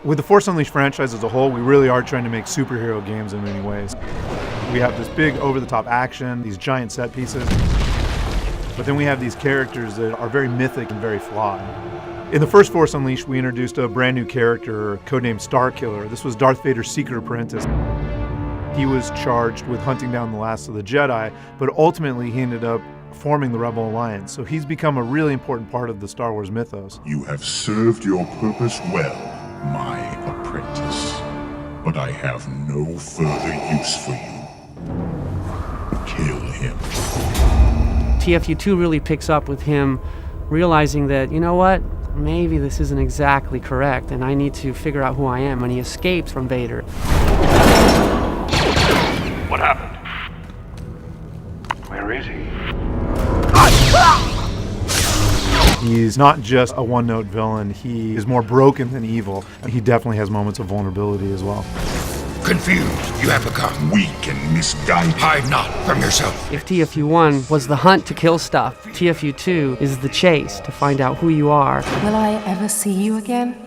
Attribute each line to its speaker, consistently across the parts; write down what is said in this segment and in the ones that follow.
Speaker 1: With the Force Unleashed franchise as a whole, we really are trying to make superhero games in many ways. We have this big over-the-top action, these giant set pieces, but then we have these characters that are very mythic and very flawed. In the first Force Unleashed, we introduced a brand new character codenamed Starkiller. This was Darth Vader's secret apprentice. He was charged with hunting down the last of the Jedi, but ultimately he ended up forming the Rebel Alliance. So he's become a really important part of the Star Wars mythos.
Speaker 2: You have served your purpose well, my apprentice, but I have no further use for you. Kill him.
Speaker 3: TFU2 really picks up with him realizing that, you know what, maybe this isn't exactly correct and I need to figure out who I am, and he escapes from Vader.
Speaker 4: What happened? Where is he?
Speaker 1: He's not just a one-note villain, he is more broken than evil, and he definitely has moments of vulnerability as well.
Speaker 5: Confused, you have become.
Speaker 2: Weak and misguided.
Speaker 5: Hide not from yourself.
Speaker 3: If TFU1 was the hunt to kill stuff, TFU2 is the chase to find out who you are.
Speaker 6: Will I ever see you again?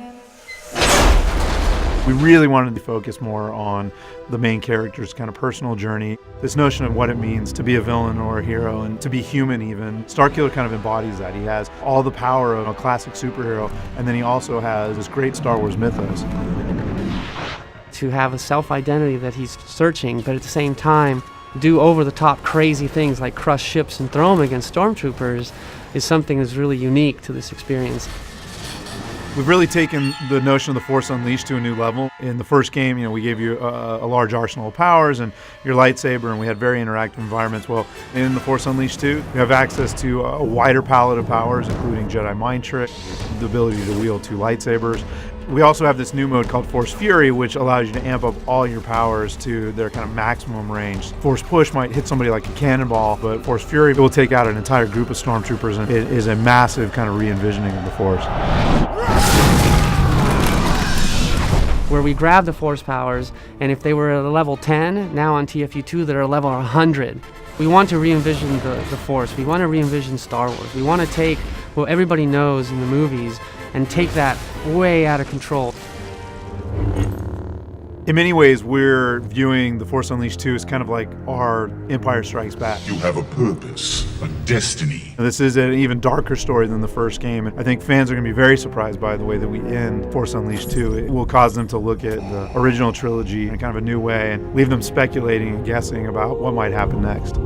Speaker 1: We really wanted to focus more on the main character's kind of personal journey, this notion of what it means to be a villain or a hero and to be human even. Starkiller kind of embodies that. He has all the power of a classic superhero, and then he also has this great Star Wars mythos.
Speaker 3: To have a self-identity that he's searching, but at the same time do over-the-top crazy things like crush ships and throw them against stormtroopers is something that's really unique to this experience.
Speaker 1: We've really taken the notion of the Force Unleashed to a new level. In the first game, we gave you a large arsenal of powers and your lightsaber, and we had very interactive environments. Well, in the Force Unleashed 2, you have access to a wider palette of powers, including Jedi Mind Trick, the ability to wield 2 lightsabers. We also have this new mode called Force Fury, which allows you to amp up all your powers to their kind of maximum range. Force Push might hit somebody like a cannonball, but Force Fury will take out an entire group of stormtroopers, and it is a massive kind of re-envisioning of the Force.
Speaker 3: Where we grab the Force powers, and if they were at a level 10, now on TFU2 they're a level 100. We want to re-envision the Force. We want to re-envision Star Wars. We want to take what everybody knows in the movies and take that way out of control.
Speaker 1: In many ways, we're viewing The Force Unleashed 2 as kind of like our Empire Strikes Back.
Speaker 2: You have a purpose, a destiny.
Speaker 1: This is an even darker story than the first game, and I think fans are going to be very surprised by the way that we end Force Unleashed 2. It will cause them to look at the original trilogy in kind of a new way and leave them speculating and guessing about what might happen next.